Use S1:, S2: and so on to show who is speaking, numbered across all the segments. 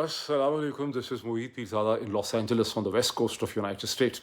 S1: Assalamu alaikum. This is Mohit Pirzada in Los Angeles on the west coast of United States.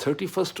S1: 31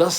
S1: 10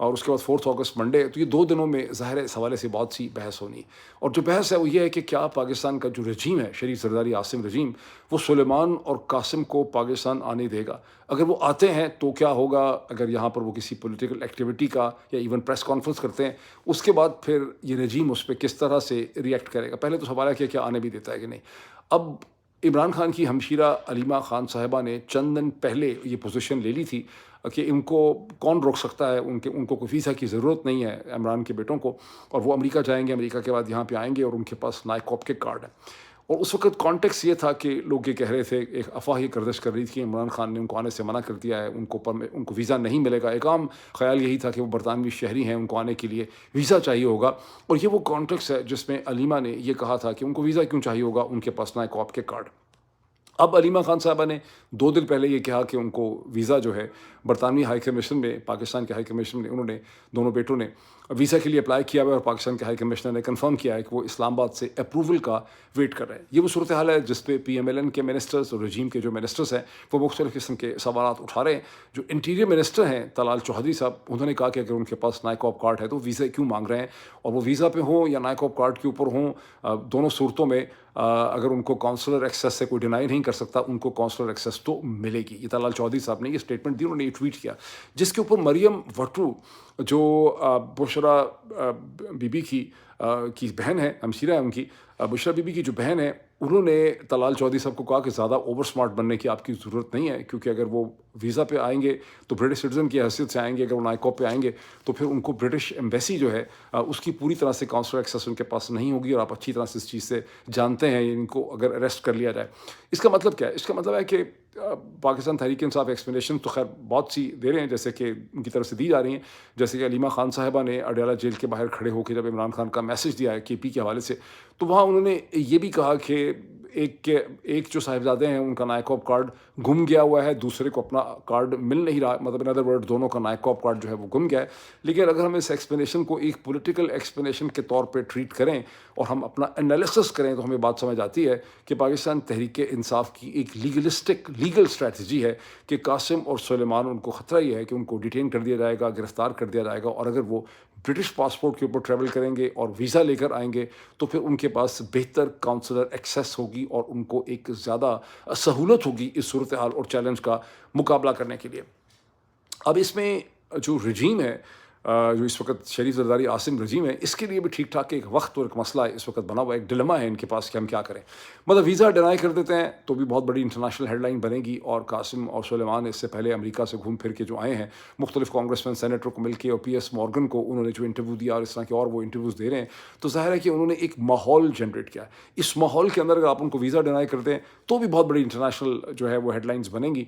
S1: اور اس کے بعد 4 اگست Monday. تو یہ 2 دنوں میں ظاہر ہے اس حوالے سے بہت سی بحث ہونی. اور جو بحث ہے وہ یہ ہے کہ کیا پاکستان کا جو رجیم ہے، شریف زرداری عاصم رجیم، وہ سلیمان اور قاسم کو پاکستان آنے دے گا؟ اگر وہ آتے ہیں تو کیا ہوگا؟ اگر یہاں پر وہ کسی پولیٹیکل ایکٹیویٹی کا یا ایون پریس کانفرنس کرتے ہیں، اس کے بعد پھر یہ رجیم اس پہ کس طرح سے ریئیکٹ کرے گا؟ پہلے تو سوال ہے کہ کیا آنے بھی دیتا ہے کہ نہیں. اب عمران خان کی ہمشیرہ علیمہ خان صاحبہ نے چند دن پہلے یہ پوزیشن لے لی تھی کہ ان کو کون روک سکتا ہے، ان کو کوئی ویزا کی ضرورت نہیں ہے عمران کے بیٹوں کو، اور وہ امریکہ جائیں گے، امریکہ کے بعد یہاں پہ آئیں گے اور ان کے پاس نائکوپ کے کارڈ ہیں. اور اس وقت کانٹیکس یہ تھا کہ لوگ یہ کہہ رہے تھے، ایک افواہ یہ گردش کر رہی تھی کہ عمران خان نے ان کو آنے سے منع کر دیا ہے، ان کو ویزا نہیں ملے گا. ایک عام خیال یہی تھا کہ وہ برطانوی شہری ہیں، ان کو آنے کے لیے ویزا چاہیے ہوگا. اور یہ وہ کانٹیکس ہے جس میں علیمہ نے یہ کہا تھا کہ ان کو ویزا کیوں چاہیے ہوگا، ان کے پاس نائکوپ کے کارڈ. اب علیمہ خان صاحبہ نے 2 دن پہلے یہ کہا کہ ان کو ویزا جو ہے برطانوی ہائی کمیشن میں، پاکستان کے ہائی کمیشن میں، انہوں نے دونوں بیٹوں نے ویزا کے لیے اپلائی کیا ہوا ہے، اور پاکستان کے ہائی کمشنر نے کنفرم کیا ہے کہ وہ اسلام آباد سے اپروول کا ویٹ کر رہے ہیں. یہ وہ صورتحال ہے جس پہ پی ایم ایل این کے منسٹرز اور رجیم کے جو منسٹرز ہیں وہ مختلف قسم کے سوالات اٹھا رہے ہیں. جو انٹیریئر منسٹر ہیں طلال چودھری صاحب، انہوں نے کہا کہ اگر ان کے پاس نائکوپ کارڈ ہے تو ویزا کیوں مانگ رہے ہیں، اور وہ ویزا پہ ہوں یا نائکوپ کارڈ کے اوپر ہوں، دونوں صورتوں میں اگر ان کو کونسلر ایکسیس سے کوئی ڈینائی نہیں کر سکتا، ان کو کونسلر ایکسیس تو ملے گی. یہ طلال چودھری صاحب نے یہ اسٹیٹمنٹ دی، انہوں نے یہ ٹویٹ کیا، جس کے اوپر مریم وٹرو جو بشرا بی بی کی بہن ہے، ہمشیرہ ہے ان کی، بشرا بی بی کی جو بہن ہے، انہوں نے طلال چودھری صاحب کو کہا کہ زیادہ اوور سمارٹ بننے کی آپ کی ضرورت نہیں ہے، کیونکہ اگر وہ ویزا پہ آئیں گے تو برٹش سٹیزن کی حیثیت سے آئیں گے، اگر وہ نائکوپ پہ آئیں گے تو پھر ان کو برٹش ایمبیسی جو ہے اس کی پوری طرح سے کونسلر ایکسیس ان کے پاس نہیں ہوگی، اور آپ اچھی طرح سے اس چیز سے جانتے ہیں. ان کو اگر اریسٹ کر لیا جائے، اس کا مطلب کیا ہے؟ اس کا مطلب ہے کہ پاکستان تحریک انصاف ایکسپلینیشن تو خیر بہت سی دے رہے ہیں، جیسے کہ ان کی طرف سے دی جا رہی ہیں، جیسے کہ علیمہ خان صاحبہ نے اڈیالہ جیل کے باہر کھڑے ہو کے جب عمران خان کا میسج دیا ہے کے پی کے حوالے سے، تو وہاں انہوں نے یہ بھی کہا کہ ایک جو صاحبزادے ہیں ان کا نائکوپ کارڈ گم گیا ہوا ہے، دوسرے کو اپنا کارڈ مل نہیں رہا، مطلب ان ادر ورڈ دونوں کا نائکوپ کارڈ جو ہے وہ گم گیا ہے. لیکن اگر ہم اس ایکسپلینیشن کو ایک پولیٹیکل ایکسپلینیشن کے طور پہ ٹریٹ کریں اور ہم اپنا انالیسس کریں تو ہمیں بات سمجھ آتی ہے کہ پاکستان تحریک انصاف کی ایک لیگل اسٹریٹجی ہے کہ قاسم اور سلیمان، ان کو خطرہ یہ ہے کہ ان کو ڈیٹین کر دیا جائے گا، گرفتار کر دیا جائے گا، اور اگر وہ برٹش پاسپورٹ کے اوپر ٹریول کریں گے اور ویزا لے کر آئیں گے تو پھر ان کے پاس بہتر کونسلر ایکسیس ہوگی اور ان کو ایک زیادہ سہولت ہوگی اس صورتحال اور چیلنج کا مقابلہ کرنے کے لیے. اب اس میں جو رجیم ہے، جو اس وقت شریف زرداری عاصم رجیم ہے، اس کے لیے بھی ٹھیک ٹھاک ایک وقت اور ایک مسئلہ اس وقت بنا ہوا ہے، ایک ڈلما ہے ان کے پاس کہ ہم کیا کریں. مطلب ویزا ڈینائی کر دیتے ہیں تو بھی بہت بڑی انٹرنیشنل ہیڈ لائن بنے گی، اور قاسم اور سلیمان اس سے پہلے امریکہ سے گھوم پھر کے جو آئے ہیں مختلف کانگریس مین سینیٹر کو مل کے، اور پی ایس مورگن کو انہوں نے جو انٹرویو دیا اور اس طرح کے اور وہ انٹرویوز دے رہے ہیں، تو ظاہر ہے کہ انہوں نے ایک ماحول جنریٹ کیا. اس ماحول کے اندر اگر آپ ان کو ویزا ڈینائی کر دیں تو بھی بہت بڑی انٹرنیشنل جو ہے وہ ہیڈ لائنز بنیں گی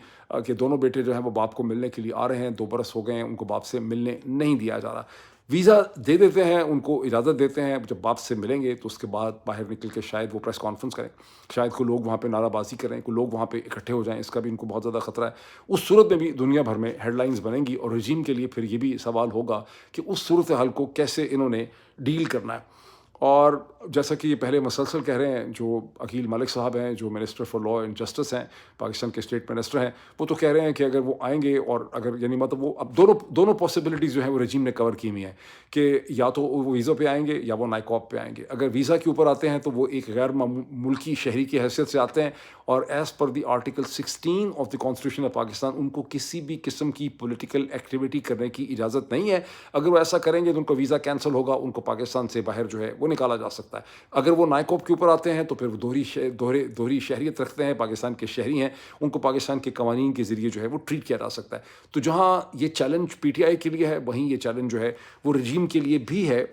S1: کہ دونوں بیٹے جو ہیں وہ باپ کو ملنے کے لیے آ رہے ہیں، 2 برس ہو گئے ہیں ان کو باپ سے ملنے نہیں دیا جا رہا. ویزا دے دیتے ہیں، ان کو اجازت دیتے ہیں، جب باپ سے ملیں گے تو اس کے بعد باہر نکل کے شاید وہ پریس کانفرنس کریں، شاید کو لوگ وہاں پہ نعرہ بازی کریں، کو لوگ وہاں پہ اکٹھے ہو جائیں، اس کا بھی ان کو بہت زیادہ خطرہ ہے. اس صورت میں بھی دنیا بھر میں ہیڈ لائنز بنیں گی، اور رجیم کے لیے پھر یہ بھی سوال ہوگا کہ اس صورتحال کو کیسے انہوں نے ڈیل کرنا ہے. اور جیسا کہ یہ پہلے مسلسل کہہ رہے ہیں، جو عقیل ملک صاحب ہیں جو minister for law and justice ہیں، پاکستان کے اسٹیٹ منسٹر ہیں، وہ تو کہہ رہے ہیں کہ اگر وہ آئیں گے، اور اگر یعنی مطلب وہ اب دونوں پاسبلٹیز جو ہیں وہ رجیم نے کور کی ہوئی ہیں کہ یا تو وہ ویزا پہ آئیں گے یا وہ نائکوپ پہ آئیں گے. اگر ویزا کے اوپر آتے ہیں تو وہ ایک غیر ملکی شہری کی حیثیت سے آتے ہیں، اور as per the article 16 of the constitution of Pakistan ان کو کسی بھی قسم کی پولیٹیکل ایکٹیویٹی کرنے کی اجازت نہیں ہے. اگر وہ ایسا کریں گے تو ان کا ویزا کینسل ہوگا، ان کو پاکستان سے باہر جو ہے وہ نکالا جا سکتا ہے. اگر وہ نائکوپ کے اوپر آتے ہیں تو پھر وہ دوہری شہریت رکھتے ہیں، پاکستان کے شہری ہیں، ان کو پاکستان کے قوانین کے ذریعے جو ہے وہ ٹریٹ کیا جا سکتا ہے. تو جہاں یہ چیلنج پی ٹی آئی کے لیے ہے، وہیں یہ چیلنج جو ہے وہ رجیم کے لیے بھی ہے.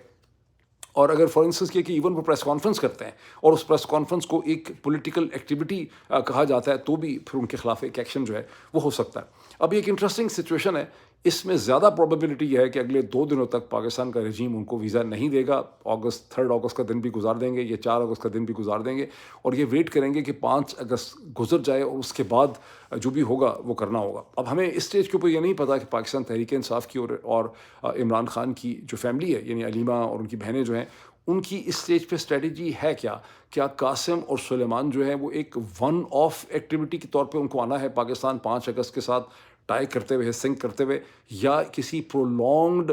S1: اور اگر فار انسٹنس کہ ایون وہ پریس کانفرنس کرتے ہیں اور اس پریس کانفرنس کو ایک پولیٹیکل ایکٹیویٹی کہا جاتا ہے، تو بھی پھر ان کے خلاف ایک ایکشن جو ہے وہ ہو سکتا ہے. اب ایک انٹرسٹنگ سچویشن ہے، اس میں زیادہ پروبیبلٹی یہ ہے کہ اگلے 2 دنوں تک پاکستان کا رجیم ان کو ویزا نہیں دے گا. 3 اگست کا دن بھی گزار دیں گے، یہ 4 اگست کا دن بھی گزار دیں گے، اور یہ ویٹ کریں گے کہ 5 اگست گزر جائے اور اس کے بعد جو بھی ہوگا وہ کرنا ہوگا. اب ہمیں اس اسٹیج کے اوپر یہ نہیں پتا کہ پاکستان تحریک انصاف کی اور عمران خان کی جو فیملی ہے، یعنی علیمہ اور ان کی بہنیں جو ہیں، ان کی اس اسٹیج پہ اسٹریٹجی ہے کیا قاسم اور سلیمان جو ہے وہ ایک ون آف ایکٹیویٹی کے طور پہ ان کو آنا ہے پاکستان 5 اگست کے ساتھ ٹائی کرتے ہوئے سنک کرتے ہوئے یا کسی پرولونگڈ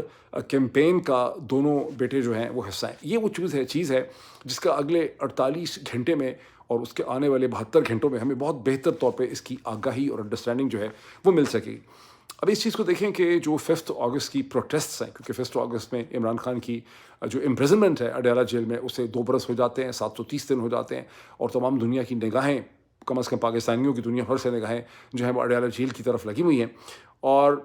S1: کیمپین کا دونوں بیٹے جو ہیں وہ حصہ ہیں. یہ وہ چیز ہے جس کا اگلے 48 گھنٹے میں اور اس کے آنے والے 72 گھنٹوں میں ہمیں بہت بہتر طور پہ اس کی آگاہی اور انڈرسٹینڈنگ جو ہے وہ مل سکے گی. اب اس چیز کو دیکھیں کہ جو 5 اگست کی پروٹیسٹس ہیں، کیونکہ 5 اگست میں عمران خان کی جو امپریزنمنٹ ہے اڈیالہ جیل میں، اسے 2 برس ہو جاتے ہیں، 730 دن ہو جاتے ہیں، اور تمام دنیا کی نگاہیں، کم از کم پاکستانیوں کی دنیا بھر سے نگاہیں جو ہیں وہ اڈیالہ جیل کی طرف لگی ہوئی ہیں. اور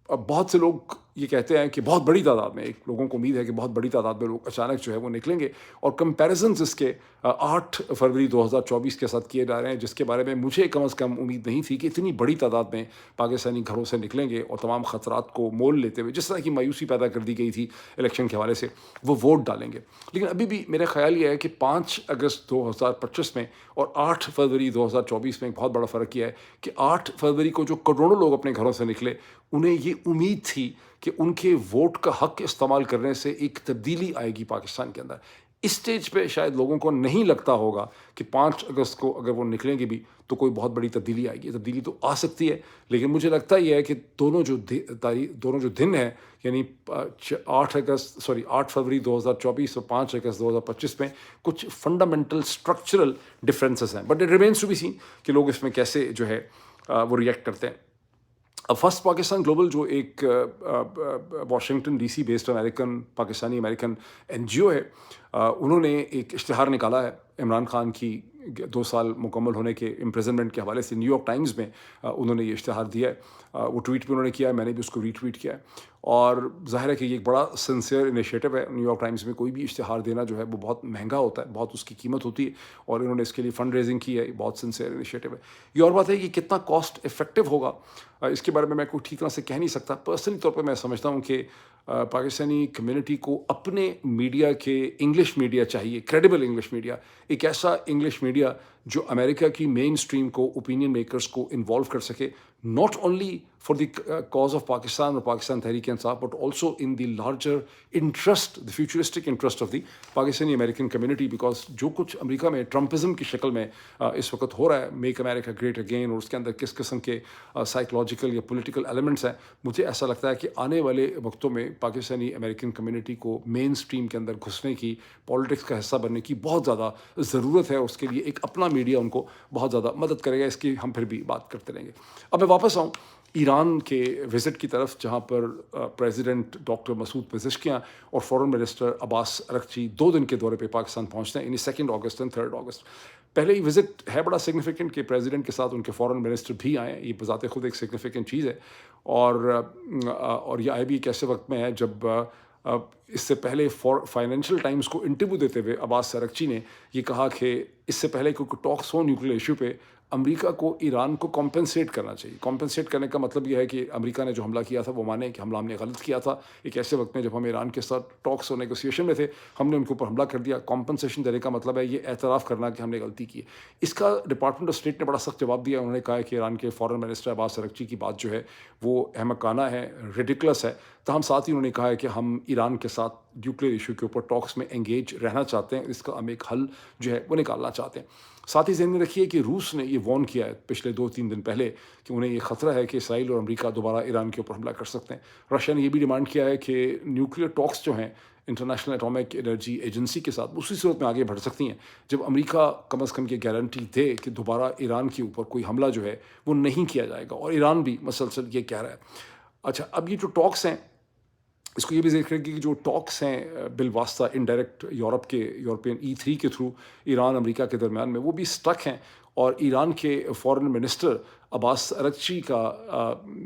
S1: اب بہت سے لوگ یہ کہتے ہیں کہ بہت بڑی تعداد میں، ایک لوگوں کو امید ہے کہ بہت بڑی تعداد میں لوگ اچانک جو ہے وہ نکلیں گے، اور کمپیریزنز اس کے 8 فروری 2024 کے ساتھ کیے جا رہے ہیں، جس کے بارے میں مجھے کم از کم امید نہیں تھی کہ اتنی بڑی تعداد میں پاکستانی گھروں سے نکلیں گے اور تمام خطرات کو مول لیتے ہوئے، جس طرح کی مایوسی پیدا کر دی گئی تھی الیکشن کے حوالے سے، وہ ووٹ ڈالیں گے. لیکن ابھی بھی میرا خیال یہ ہے کہ 5 اگست 2025 میں اور 8 فروری 2024 میں ایک بہت بڑا فرق یہ ہے کہ 8 فروری کو جو کروڑوں لوگ اپنے گھروں سے نکلے، انہیں یہ امید تھی کہ ان کے ووٹ کا حق استعمال کرنے سے ایک تبدیلی آئے گی پاکستان کے اندر. اس سٹیج پہ شاید لوگوں کو نہیں لگتا ہوگا کہ 5 اگست کو اگر وہ نکلیں گے بھی تو کوئی بہت بڑی تبدیلی آئے گی. تبدیلی تو آ سکتی ہے، لیکن مجھے لگتا یہ ہے کہ دونوں جو دن ہیں، یعنی 8 فروری 2024 اور 5 اگست 2025 میں کچھ فنڈامنٹل اسٹرکچرل ڈفرینسز ہیں، but it remains to be seen کہ لوگ اس میں کیسے جو ہے وہ ریئیکٹ کرتے ہیں. اب فرسٹ پاکستان گلوبل جو ایک Washington D C based Pakistani American N G O ہے، انہوں نے ایک اشتہار نکالا ہے عمران خان کی 2 سال مکمل ہونے کے امپریزنمنٹ کے حوالے سے. نیو یارک ٹائمز میں انہوں نے یہ اشتہار دیا ہے. وہ ٹویٹ بھی انہوں نے کیا ہے، میں نے بھی اس کو ری ٹویٹ کیا ہے، اور ظاہر ہے کہ یہ ایک بڑا سنسیئر انیشیٹو ہے. نیو یارک ٹائمز میں کوئی بھی اشتہار دینا جو ہے وہ بہت مہنگا ہوتا ہے، بہت اس کی قیمت ہوتی ہے، اور انہوں نے اس کے لیے فنڈ ریزنگ کی ہے. بہت سنسیئر انیشیٹو ہے. یہ اور بات ہے کہ کتنا کاسٹ افیکٹو ہوگا، اس کے بارے میں کوئی ٹھیک طرح سے کہہ نہیں سکتا. پرسنلی طور پہ میں سمجھتا ہوں کہ پاکستانی کمیونٹی کو اپنے میڈیا کے انگلش میڈیا چاہیے، کریڈیبل انگلش میڈیا، ایک ایسا انگلش میڈیا جو امریکہ کی مین اسٹریم کو، اوپینین میکرز کو انوالو کر سکے، not only for the cause of Pakistan اور Pakistan Tehreek Insaf, but also in the larger interest, the futuristic interest of the Pakistani American community. Because جو کچھ امریکہ میں ٹرمپزم کی شکل میں اس وقت ہو رہا ہے، میک امریکہ گریٹ اگین، اور اس کے اندر کس قسم کے سائیکولوجیکل یا پولیٹیکل ایلیمنٹس ہیں، مجھے ایسا لگتا ہے کہ آنے والے وقتوں میں پاکستانی امریکن کمیونٹی کو مین اسٹریم کے اندر گھسنے کی، پالیٹکس کا حصہ بننے کی بہت زیادہ ضرورت ہے. اس کے لیے ایک اپنا میڈیا ان کو بہت زیادہ مدد کرے گا. اس کی ہم پھر بھی بات کرتے رہیں گے. اب میں واپس آؤں ایران کے وزٹ کی طرف، جہاں پر پریزیڈنٹ ڈاکٹر مسعود پزشکیاں اور فورن منسٹر عباس اراغچی 2 دن کے دورے پہ پاکستان پہنچتے ہیں، یعنی 2 اگست اور 3 اگست. پہلے یہ وزٹ ہے بڑا سگنیفیکنٹ کہ پریزیڈنٹ کے ساتھ ان کے فورن منسٹر بھی آئے ہیں. یہ بذات خود ایک سگنیفیکنٹ چیز ہے، اور یہ آئے بھی ایک ایسے وقت میں ہے جب اس سے پہلے فائنینشیل ٹائمز کو انٹرویو دیتے ہوئے عباس اراغچی نے یہ کہا کہ اس سے پہلے کوئی ٹاکس ہو نیوکلیر ایشو پہ، امریکہ کو ایران کو کمپنسیٹ کرنا چاہیے. کمپنسیٹ کرنے کا مطلب یہ ہے کہ امریکہ نے جو حملہ کیا تھا وہ مانے کہ حملہ ہم نے غلط کیا تھا. ایک ایسے وقت میں جب ہم ایران کے ساتھ ٹاکس اور نیگوسیشن میں تھے، ہم نے ان کے اوپر حملہ کر دیا. کمپنسیشن دینے کا مطلب ہے یہ اعتراف کرنا کہ ہم نے غلطی کی. اس کا ڈپارٹمنٹ آف اسٹیٹ نے بڑا سخت جواب دیا. انہوں نے کہا کہ ایران کے فورن منسٹر عباس اراغچی کی بات جو ہے وہ احمقانہ ہے، ریڈیکولس ہے. تاہم ساتھ ہی انہوں نے کہا ہے کہ ہم ایران کے ساتھ نیوکلیر ایشو کے اوپر ٹاکس میں انگیج رہنا چاہتے ہیں، اس کا ہم ایک حل جو ہے وہ نکالنا چاہتے ہیں. ساتھ ہی ذہن میں رکھیے کہ روس نے یہ وارن کیا ہے پچھلے 2-3 دن پہلے کہ انہیں یہ خطرہ ہے کہ اسرائیل اور امریکہ دوبارہ ایران کے اوپر حملہ کر سکتے ہیں. رشیا نے یہ بھی ڈیمانڈ کیا ہے کہ نیوکلیر ٹاکس جو ہیں انٹرنیشنل ایٹامک انرجی ایجنسی کے ساتھ اسی صورت میں آگے بڑھ سکتی ہیں جب امریکہ کم از کم یہ گارنٹی دے کہ دوبارہ ایران کے اوپر کوئی حملہ جو ہے وہ نہیں کیا جائے گا. اور ایران بھی مسلسل یہ کہہ رہا ہے. اچھا، اب یہ جو ٹاکس ہیں، اس کو یہ بھی ذکر کریں کہ جو ٹاکس ہیں بالواسطہ انڈائریکٹ یورپین E3 کے تھرو ایران امریکہ کے درمیان میں، وہ بھی سٹک ہیں. اور ایران کے فورن منسٹر عباس اراغچی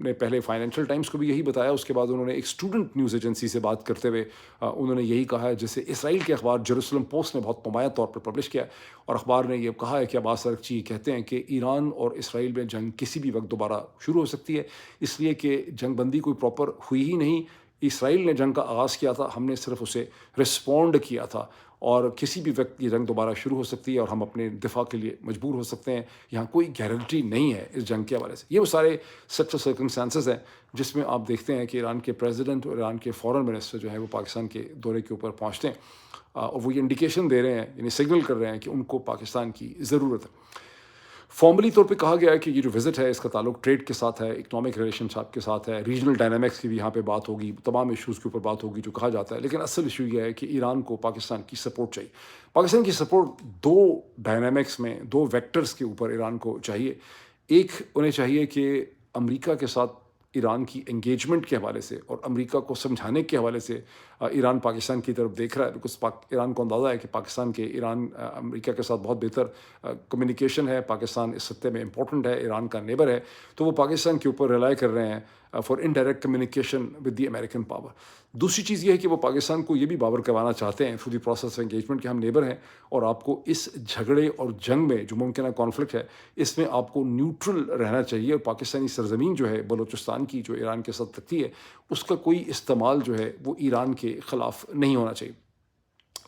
S1: نے پہلے فائنینشیل ٹائمز کو بھی یہی بتایا. اس کے بعد انہوں نے ایک اسٹوڈنٹ نیوز ایجنسی سے بات کرتے ہوئے انہوں نے یہی کہا ہے، جسے اسرائیل کے اخبار جیروسلم پوسٹ نے بہت نمایاں طور پر پبلش کیا. اور اخبار نے یہ کہا ہے کہ عباس اراغچی کہتے ہیں کہ ایران اور اسرائیل میں جنگ کسی بھی وقت دوبارہ شروع ہو سکتی ہے، اس لیے کہ جنگ بندی کوئی پراپر ہوئی ہی نہیں. اسرائیل نے جنگ کا آغاز کیا تھا، ہم نے صرف اسے رسپونڈ کیا تھا، اور کسی بھی وقت یہ جنگ دوبارہ شروع ہو سکتی ہے اور ہم اپنے دفاع کے لیے مجبور ہو سکتے ہیں. یہاں کوئی گارنٹی نہیں ہے اس جنگ کے حوالے سے. یہ وہ سارے سچ سرکمسٹانسز ہیں جس میں آپ دیکھتے ہیں کہ ایران کے پریزیڈنٹ اور ایران کے فورن منسٹر جو ہیں وہ پاکستان کے دورے کے اوپر پہنچتے ہیں، اور وہ یہ انڈیکیشن دے رہے ہیں، یعنی سگنل کر رہے ہیں کہ ان کو پاکستان کی ضرورت ہے. فارملی طور پہ کہا گیا ہے کہ یہ جو وزٹ ہے اس کا تعلق ٹریڈ کے ساتھ ہے، اکنامک ریلیشن شپ کے ساتھ ہے، ریجنل ڈائنامکس کی بھی یہاں پہ بات ہوگی، تمام ایشوز کے اوپر بات ہوگی جو کہا جاتا ہے، لیکن اصل ایشو یہ ہے کہ ایران کو پاکستان کی سپورٹ چاہیے۔ پاکستان کی سپورٹ دو ڈائنامکس میں، دو ویکٹرز کے اوپر ایران کو چاہیے۔ ایک انہیں چاہیے کہ امریکہ کے ساتھ ایران کی انگیجمنٹ کے حوالے سے اور امریکہ کو سمجھانے کے حوالے سے ایران پاکستان کی طرف دیکھ رہا ہے، بیکاز ایران کو اندازہ ہے کہ پاکستان کے امریکہ کے ساتھ بہت بہتر کمیونیکیشن ہے، پاکستان اس خطے میں امپورٹنٹ ہے، ایران کا نیبر ہے، تو وہ پاکستان کے اوپر ریلائی کر رہے ہیں for indirect communication with the American power. دوسری چیز یہ ہے کہ وہ پاکستان کو یہ بھی باور کروانا چاہتے ہیں through the process of engagement کہ ہم نیبر ہیں اور آپ کو اس جھگڑے اور جنگ میں جو ممکنہ کانفلکٹ ہے اس میں آپ کو نیوٹرل رہنا چاہیے، اور پاکستانی سرزمین جو ہے بلوچستان کی جو ایران کے ساتھ تکتی ہے اس کا کوئی استعمال جو ہے وہ ایران کے خلاف نہیں ہونا چاہیے۔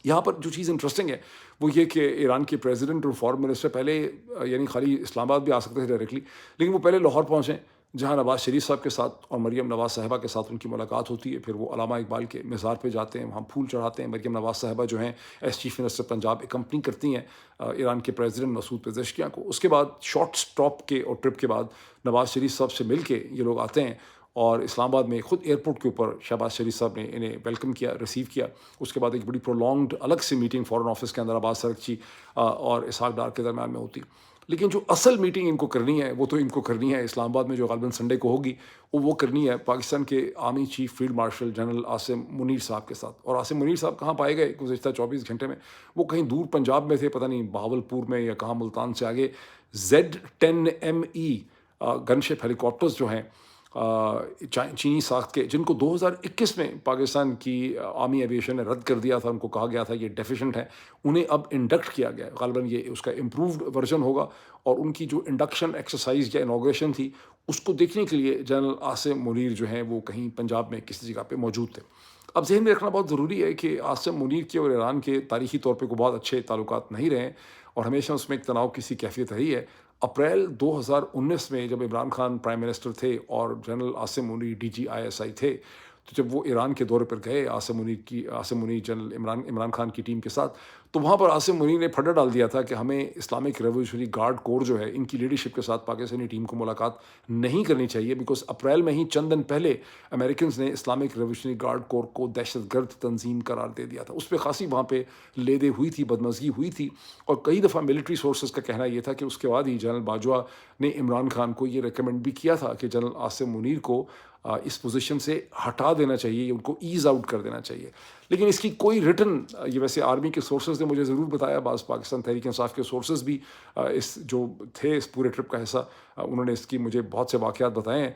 S1: یہاں پر جو چیز انٹرسٹنگ ہے وہ یہ کہ ایران کے پریزیڈنٹ اور فارن منسٹر پہلے یعنی خالی اسلام آباد بھی آ سکتے تھے ڈائریکٹلی، لیکن وہ پہلے لاہور پہنچے جہاں نواز شریف صاحب کے ساتھ اور مریم نواز صاحبہ کے ساتھ ان کی ملاقات ہوتی ہے، پھر وہ علامہ اقبال کے مزار پہ جاتے ہیں، وہاں پھول چڑھاتے ہیں۔ مریم نواز صاحبہ جو ہیں S chief minister Punjab accompany کرتی ہیں ایران کے پریزیڈنٹ مسعود پزشکیان کو۔ اس کے بعد شارٹ سٹاپ کے اور ٹرپ کے بعد نواز شریف صاحب سے مل کے یہ لوگ آتے ہیں اور اسلام آباد میں خود ایئرپورٹ کے اوپر شہباز شریف صاحب نے انہیں ویلکم کیا، ریسیو کیا۔ اس کے بعد ایک بڑی پرولونگڈ الگ سے میٹنگ فارن آفس کے اندر عباس سرکچی اور اسحاق ڈار کے درمیان میں ہوتی، لیکن جو اصل میٹنگ ان کو کرنی ہے وہ تو ان کو کرنی ہے اسلام آباد میں جو غالباً سنڈے کو ہوگی، وہ کرنی ہے پاکستان کے army chief field marshal general Asim Munir صاحب کے ساتھ۔ اور عاصم منیر صاحب کہاں پائے گئے گزشتہ 24 گھنٹے میں؟ وہ کہیں دور پنجاب میں تھے، پتہ نہیں بہاولپور میں یا کہاں، ملتان سے آگے۔ Z10ME گن شپ ہیلی کاپٹرز جو ہیں چینی ساخت کے، جن کو 2021 میں پاکستان کی آرمی ایویشن نے رد کر دیا تھا، ان کو کہا گیا تھا یہ ڈیفیشنٹ ہے، انہیں اب انڈکٹ کیا گیا ہے۔ غالباً یہ اس کا امپرووڈ ورژن ہوگا، اور ان کی جو انڈکشن ایکسرسائز یا انوگریشن تھی اس کو دیکھنے کے لیے جنرل عاصم منیر جو ہیں وہ کہیں پنجاب میں کسی جگہ پہ موجود تھے۔ اب ذہن میں رکھنا بہت ضروری ہے کہ عاصم منیر کے اور ایران کے تاریخی طور پہ کوئی بہت اچھے تعلقات نہیں رہے، اور ہمیشہ اس میں ایک تناؤ کی سی کیفیت رہی ہے۔ اپریل 2019 میں جب عمران خان پرائم منسٹر تھے اور جنرل عاصم منیر DGISI تھے، تو جب وہ ایران کے دورے پر گئے عاصم منیر جنرل عمران خان کی ٹیم کے ساتھ، تو وہاں پر عاصم منیر نے پھڈا ڈال دیا تھا کہ ہمیں اسلامک ریولیوشنری گارڈ کور جو ہے ان کی لیڈرشپ کے ساتھ پاکستانی ٹیم کو ملاقات نہیں کرنی چاہیے، بیکاز اپریل میں ہی چند دن پہلے امریکنز نے اسلامک ریولیوشنری گارڈ کور کو دہشت گرد تنظیم قرار دے دیا تھا۔ اس پہ خاصی وہاں پہ لیدے ہوئی تھی، بدمزگی ہوئی تھی، اور کئی دفعہ ملٹری سورسز کا کہنا یہ تھا کہ اس کے بعد ہی جنرل باجوہ نے عمران خان کو یہ ریکمنڈ بھی کیا تھا کہ جنرل عاصم منیر کو اس پوزیشن سے ہٹا دینا چاہیے، ان کو ایز آؤٹ کر دینا چاہیے۔ لیکن اس کی کوئی ریٹن، یہ ویسے آرمی کے سورسز نے مجھے ضرور بتایا، بعض پاکستان تحریک انصاف کے سورسز بھی اس جو تھے اس پورے ٹرپ کا حصہ، انہوں نے اس کی مجھے بہت سے واقعات بتائے ہیں،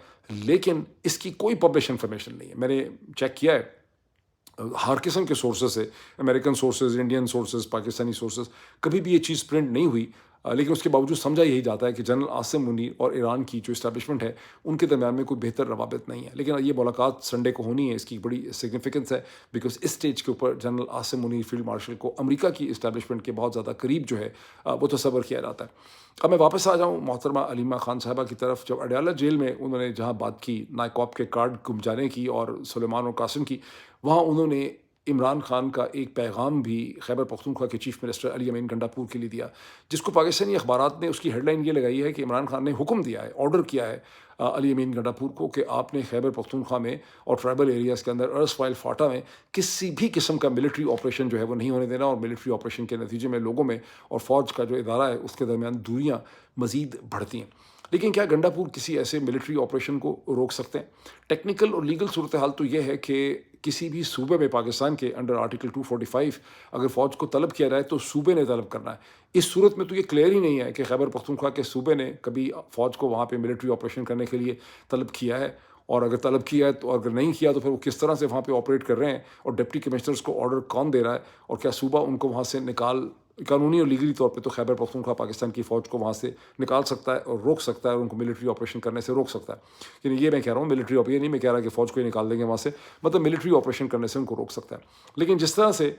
S1: لیکن اس کی کوئی پبلش انفارمیشن نہیں ہے۔ میں نے چیک کیا ہے ہر قسم کے سورسز سے، American sources, Indian sources, Pakistani sources, کبھی بھی یہ چیز پرنٹ نہیں ہوئی، لیکن اس کے باوجود سمجھا یہی جاتا ہے کہ جنرل عاصم منیر اور ایران کی جو اسٹیبلشمنٹ ہے ان کے درمیان میں کوئی بہتر روابط نہیں ہے۔ لیکن یہ ملاقات سنڈے کو ہونی ہے، اس کی بڑی سگنیفیکنس ہے، بیکاز اس سٹیج کے اوپر general Asim Munir field marshal کو امریکہ کی اسٹیبلشمنٹ کے بہت زیادہ قریب جو ہے وہ تصور کیا جاتا ہے۔ اب میں واپس آ جاؤں محترمہ علیمہ خان صاحبہ کی طرف۔ جب اڈیالہ جیل میں انہوں نے جہاں بات کی نائکاپ کے کارڈ گم جانے کی اور سلیمان اور قاسم کی، وہاں انہوں نے عمران خان کا ایک پیغام بھی خیبر پختونخوا کے چیف منسٹر علی امین گنڈاپور کے لیے دیا، جس کو پاکستانی اخبارات نے اس کی ہیڈ لائن یہ لگائی ہے کہ عمران خان نے حکم دیا ہے، آرڈر کیا ہے علی امین گنڈاپور کو کہ آپ نے خیبر پختونخوا میں اور ٹرائبل ایریاز کے اندر ارسوائل فاٹا میں کسی بھی قسم کا ملٹری آپریشن جو ہے وہ نہیں ہونے دینا، اور ملٹری آپریشن کے نتیجے میں لوگوں میں اور فوج کا جو ادارہ ہے اس کے درمیان دوریاں مزید بڑھتی ہیں۔ لیکن کیا گنڈاپور کسی ایسے ملٹری آپریشن کو روک سکتے ہیں؟ ٹیکنیکل اور لیگل صورتحال تو یہ ہے کہ کسی بھی صوبے میں پاکستان کے انڈر آرٹیکل 245 اگر فوج کو طلب کیا جائے تو صوبے نے طلب کرنا ہے۔ اس صورت میں تو یہ کلیئر ہی نہیں ہے کہ خیبر پختونخوا کے صوبے نے کبھی فوج کو وہاں پہ ملٹری آپریشن کرنے کے لیے طلب کیا ہے، اور اگر طلب کیا ہے تو اگر نہیں کیا تو پھر وہ کس طرح سے وہاں پہ آپریٹ کر رہے ہیں، اور ڈپٹی کمشنرز کو آرڈر کون دے رہا ہے، اور کیا صوبہ ان کو وہاں سے قانونی اور لیگلی طور پہ تو خیبر پختونخوا پاکستان کی فوج کو وہاں سے نکال سکتا ہے اور روک سکتا ہے، اور ان کو ملٹری آپریشن کرنے سے روک سکتا ہے۔ یعنی یہ میں کہہ رہا ہوں ملٹری آپریشن نہیں، میں کہہ رہا کہ فوج کو ہی نکال دیں گے وہاں سے، مطلب ملٹری آپریشن کرنے سے ان کو روک سکتا ہے۔ لیکن جس طرح سے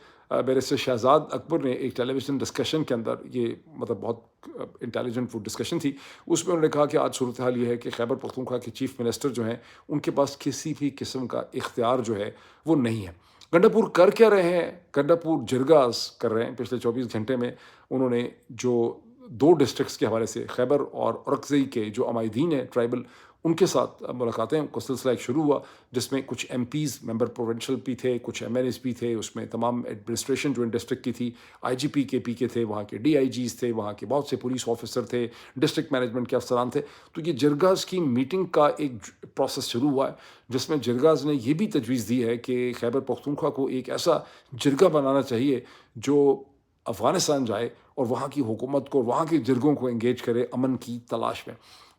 S1: بیرسٹر شہزاد اکبر نے ایک ٹیلی ویژن ڈسکشن کے اندر، یہ مطلب بہت انٹیلیجنٹ ڈسکشن تھی، اس میں انہوں نے کہا کہ آج صورتحال یہ ہے کہ خیبر پختونخوا کے چیف منسٹر جو ہیں ان کے پاس کسی بھی قسم کا اختیار جو ہے وہ نہیں ہے۔ گنڈاپور کر کیا رہے ہیں؟ گنڈاپور جرگاز کر رہے ہیں۔ پچھلے 24 گھنٹے میں انہوں نے جو 2 ڈسٹرکٹس کے حوالے سے خیبر اور اورکزئی کے جو عمائدین ہیں ٹرائبل، ان کے ساتھ ملاقاتیں کا سلسلہ ایک شروع ہوا، جس میں کچھ ایم پیز ممبر پروونشل بھی تھے، کچھ ایم ایل ایز بھی تھے، اس میں تمام ایڈمنسٹریشن جو ان ڈسٹرکٹ کی تھی، آئی جی پی کے تھے، وہاں کے ڈی آئی جیز تھے، وہاں کے بہت سے پولیس آفیسر تھے، ڈسٹرکٹ مینجمنٹ کے افسران تھے. تو یہ جرگاز کی میٹنگ کا ایک پروسیس شروع ہوا ہے، جس میں جرگاز نے یہ بھی تجویز دی ہے کہ خیبر پختونخوا کو ایک ایسا جرگہ بنانا چاہیے جو افغانستان جائے اور وہاں کی حکومت کو، وہاں کے جرگوں کو انگیج کرے امن کی تلاش میں.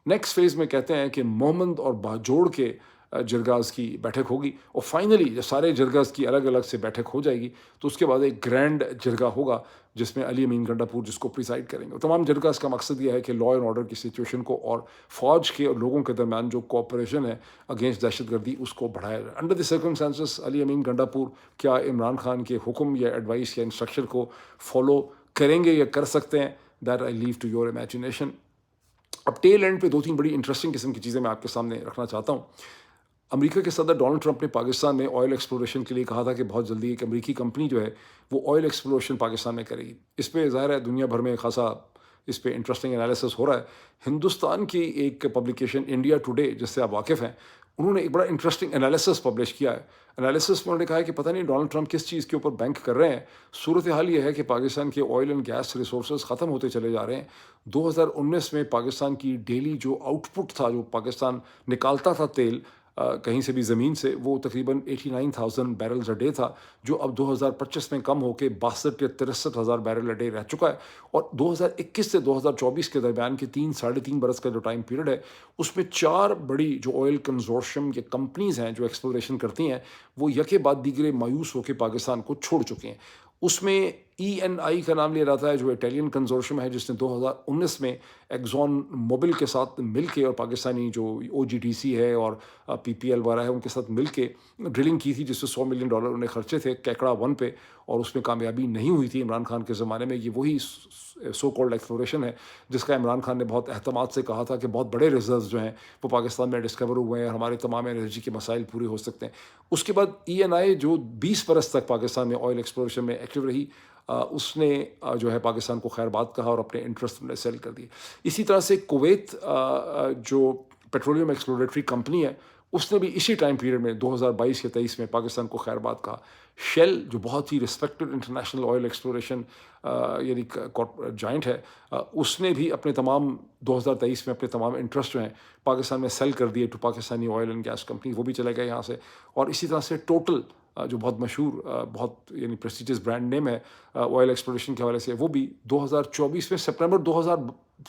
S1: نیکسٹ فیز میں کہتے ہیں کہ مومند اور باجوڑ کے جرگاز کی بیٹھک ہوگی، اور فائنلی جب سارے جرگاز کی الگ الگ سے بیٹھک ہو جائے گی تو اس کے بعد ایک گرینڈ جرگہ ہوگا جس میں علی امین گنڈا پور جس کو پریسائڈ کریں گے. تمام جرگاز کا مقصد یہ ہے کہ لا اینڈ آرڈر کی سچویشن کو اور فوج کے اور لوگوں کے درمیان جو کوآپریشن ہے اگینسٹ دہشت گردی اس کو بڑھایا جائے. انڈر دی سرکمسٹانسز علی امین گنڈا پور کیا عمران خان کے حکم یا ایڈوائس یا انسٹرکشن کو فالو کریں گے یا کر سکتے ہیں؟ That I leave to your imagination. اب ٹیل اینڈ پہ 2-3 بڑی انٹرسٹنگ قسم کی چیزیں میں آپ کے سامنے رکھنا چاہتا ہوں. امریکہ کے صدر ڈونلڈ ٹرمپ نے پاکستان میں آئل ایکسپلوریشن کے لیے کہا تھا کہ بہت جلدی ایک امریکی کمپنی جو ہے وہ آئل ایکسپلوریشن پاکستان میں کرے گی. اس پہ ظاہر ہے دنیا بھر میں خاصا اس پہ انٹرسٹنگ انالیسس ہو رہا ہے. ہندوستان کی ایک پبلیکیشن انڈیا ٹوڈے جس سے آپ واقف ہیں، انہوں نے ایک بڑا انٹرسٹنگ انالیسس پبلش کیا ہے. انالیسس میں انہوں نے کہا ہے کہ پتہ نہیں ڈونلڈ ٹرمپ کس چیز کے اوپر بینک کر رہے ہیں. صورتحال یہ ہے کہ پاکستان کے آئل اینڈ گیس ریسورسز ختم ہوتے چلے جا رہے ہیں. 2019 میں پاکستان کی ڈیلی جو آؤٹ پٹ تھا، جو پاکستان نکالتا تھا تیل کہیں سے بھی زمین سے، وہ تقریباً 89,000 بیرلز اے ڈے تھا، جو اب 2025 میں کم ہو کے 62 یا 63,000 بیرل اے ڈے رہ چکا ہے. اور 2021 سے 2024 کے درمیان کے 3-3.5 برس کا جو ٹائم پیریڈ ہے، اس میں 4 بڑی جو آئل کنزورشم یا کمپنیز ہیں جو ایکسپلوریشن کرتی ہیں، وہ یکے بعد دیگرے مایوس ہو کے پاکستان کو چھوڑ چکے ہیں. اس میں ای این آئی کا نام لیا جاتا ہے جو اٹیلین کنزورشم ہے، جس نے 2019 میں ایگزون موبل کے ساتھ مل کے اور پاکستانی جو او جی ڈی سی ہے اور پی پی ایل وغیرہ ہے ان کے ساتھ مل کے ڈرلنگ کی تھی، جس سے $100 ملین انہیں خرچے تھے کیکڑا 1 پہ، اور اس میں کامیابی نہیں ہوئی تھی عمران خان کے زمانے میں. یہ وہی سو کالڈ ایکسپلوریشن ہے جس کا عمران خان نے بہت اہتمام سے کہا تھا کہ بہت بڑے ریزروز جو ہیں وہ پاکستان میں ڈسکور ہوئے ہیں اور ہمارے تمام انرجی کے مسائل پورے ہو سکتے ہیں. اس کے بعد ای این آئی جو 20 برس تک پاکستان میں آئل ایکسپلوریشن میں ایکٹیو رہی، اس نے جو ہے پاکستان کو خیر بات کہا اور اپنے انٹرسٹ نے سیل کر دی. اسی طرح سے کویت جو پیٹرولیم ایکسپلوریٹری کمپنی ہے، اس نے بھی اسی ٹائم پیریڈ میں 2022 یا 23 میں پاکستان کو خیر بات کہا. شیل جو بہت ہی رسپیکٹڈ انٹرنیشنل آئل ایکسپلوریشن یعنی جائنٹ ہے، اس نے بھی اپنے تمام 2023 میں اپنے تمام انٹرسٹ جو ہیں پاکستان میں سیل کر دیے to Pakistani oil and gas company, وہ بھی چلے گئے یہاں سے. اور اسی طرح سے ٹوٹل جو بہت مشہور بہت یعنی پریسٹیجس برانڈ نیم ہے آئل ایکسپلوریشن کے حوالے سے، وہ بھی 2024 میں سپٹمبر 2000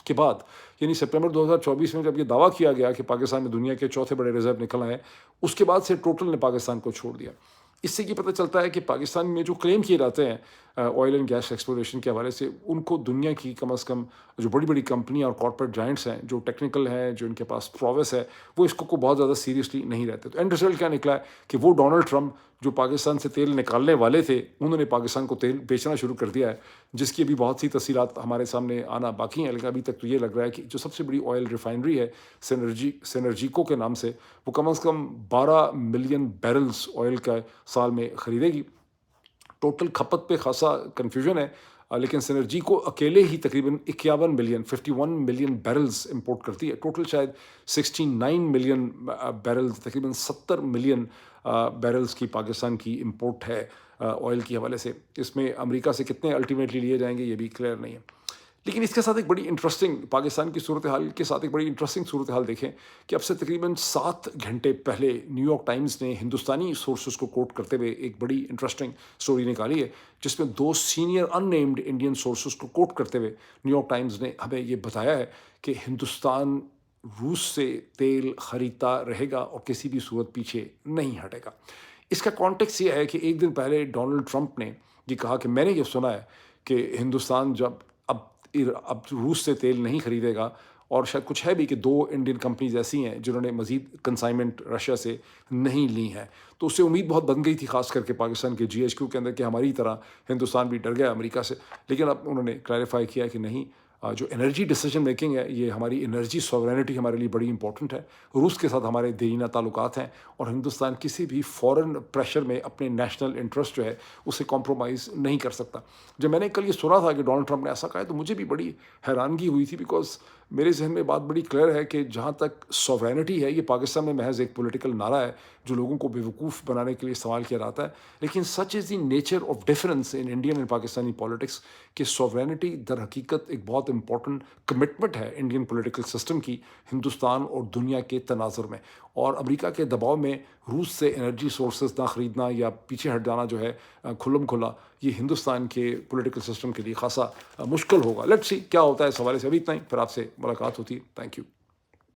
S1: کے بعد، یعنی سپٹمبر 2024 میں جب یہ دعویٰ کیا گیا کہ پاکستان میں دنیا کے 4تھے بڑے ریزرو نکل آئے ہیں، اس کے بعد سے ٹوٹل نے پاکستان کو چھوڑ دیا. اس سے یہ پتہ چلتا ہے کہ پاکستان میں جو کلیم کیے جاتے ہیں آئل اینڈ گیس ایکسپلوریشن کے حوالے سے، ان کو دنیا کی کم از کم جو بڑی بڑی کمپنیاں اور کارپوریٹ جائنٹس ہیں جو ٹیکنیکل ہیں، جو ان کے پاس پروویس ہے، وہ اس کو بہت زیادہ سیریسلی نہیں رہتے. تو اینڈ رزلٹ کیا نکلا ہے کہ وہ ڈونلڈ ٹرمپ جو پاکستان سے تیل نکالنے والے تھے، انہوں نے پاکستان کو تیل بیچنا شروع کر دیا ہے، جس کی ابھی بہت سی تفصیلات ہمارے سامنے آنا باقی ہیں. لیکن ابھی تک تو یہ لگ رہا ہے کہ جو سب سے بڑی آئل ریفائنری ہے سینرجیکو کے نام سے، وہ کم از کم 12 ملین بیرلز آئل کا سال میں خریدے گی. ٹوٹل کھپت پہ خاصا کنفیوژن ہے، لیکن سینرجیکو اکیلے ہی تقریباً 51 ملین بیرلز امپورٹ کرتی ہے. ٹوٹل شاید 69 ملین بیرلز، تقریباً 70 ملین بیرلز کی پاکستان کی امپورٹ ہے آئل کے حوالے سے. اس میں امریکہ سے کتنے الٹیمیٹلی لیے جائیں گے یہ بھی کلیئر نہیں ہے. لیکن اس کے ساتھ ایک بڑی انٹرسٹنگ پاکستان کی صورتحال کے ساتھ ایک بڑی انٹرسٹنگ صورتحال دیکھیں کہ اب سے تقریباً 7 گھنٹے پہلے نیو یارک ٹائمز نے ہندوستانی سورسز کو کوٹ کرتے ہوئے ایک بڑی انٹرسٹنگ سٹوری نکالی ہے، جس میں 2 سینئر ان نیمڈ انڈین سورسز کو کوٹ کرتے ہوئے نیو یارک ٹائمز نے ہمیں یہ بتایا ہے کہ ہندوستان روس سے تیل خریدتا رہے گا اور کسی بھی صورت پیچھے نہیں ہٹے گا. اس کا کانٹیکس یہ ہے کہ ایک دن پہلے ڈونلڈ ٹرمپ نے یہ کہا کہ میں نے یہ سنا ہے کہ ہندوستان جب اب روس سے تیل نہیں خریدے گا، اور شاید کچھ ہے بھی کہ 2 انڈین کمپنیز ایسی ہیں جنہوں نے مزید کنسائنمنٹ رشیا سے نہیں لی ہیں. تو اس سے امید بہت بن گئی تھی خاص کر کے پاکستان کے جی ایچ کیو کے اندر کہ ہماری طرح ہندوستان بھی ڈر گیا امریکہ سے. لیکن اب انہوں نے کلیریفائی کیا کہ نہیں، جو انرجی ڈیسیجن میکنگ ہے یہ ہماری انرجی سوورینٹی ہمارے لیے بڑی امپورٹنٹ ہے. روس کے ساتھ ہمارے دیرینہ تعلقات ہیں اور ہندوستان کسی بھی فورن پریشر میں اپنے نیشنل انٹرسٹ جو ہے اسے کمپرومائز نہیں کر سکتا. جب میں نے کل یہ سنا تھا کہ ڈونلڈ ٹرمپ نے ایسا کہا ہے تو مجھے بھی بڑی حیرانگی ہوئی تھی، بیکاز میرے ذہن میں بات بڑی کلیئر ہے کہ جہاں تک سوورینٹی ہے یہ پاکستان میں محض ایک پولیٹیکل نعرہ ہے جو لوگوں کو بیوقوف بنانے کے لیے استعمال کیا جاتا ہے. لیکن such is the nature of difference in Indian and Pakistani politics کہ سوورینٹی در حقیقت ایک بہت امپورٹنٹ کمٹمنٹ ہے انڈین پولیٹیکل سسٹم کی ہندوستان اور دنیا کے تناظر میں. اور امریکہ کے دباؤ میں روس سے انرجی سورسز نہ خریدنا یا پیچھے ہٹ جانا جو ہے کھلم کھلا، یہ ہندوستان کے پولیٹیکل سسٹم کے لیے خاصا مشکل ہوگا. لیٹس سی کیا ہوتا ہے اس حوالے سے. ابھی اتنا ہی، پھر آپ سے ملاقات ہوتی ہے. Thank you.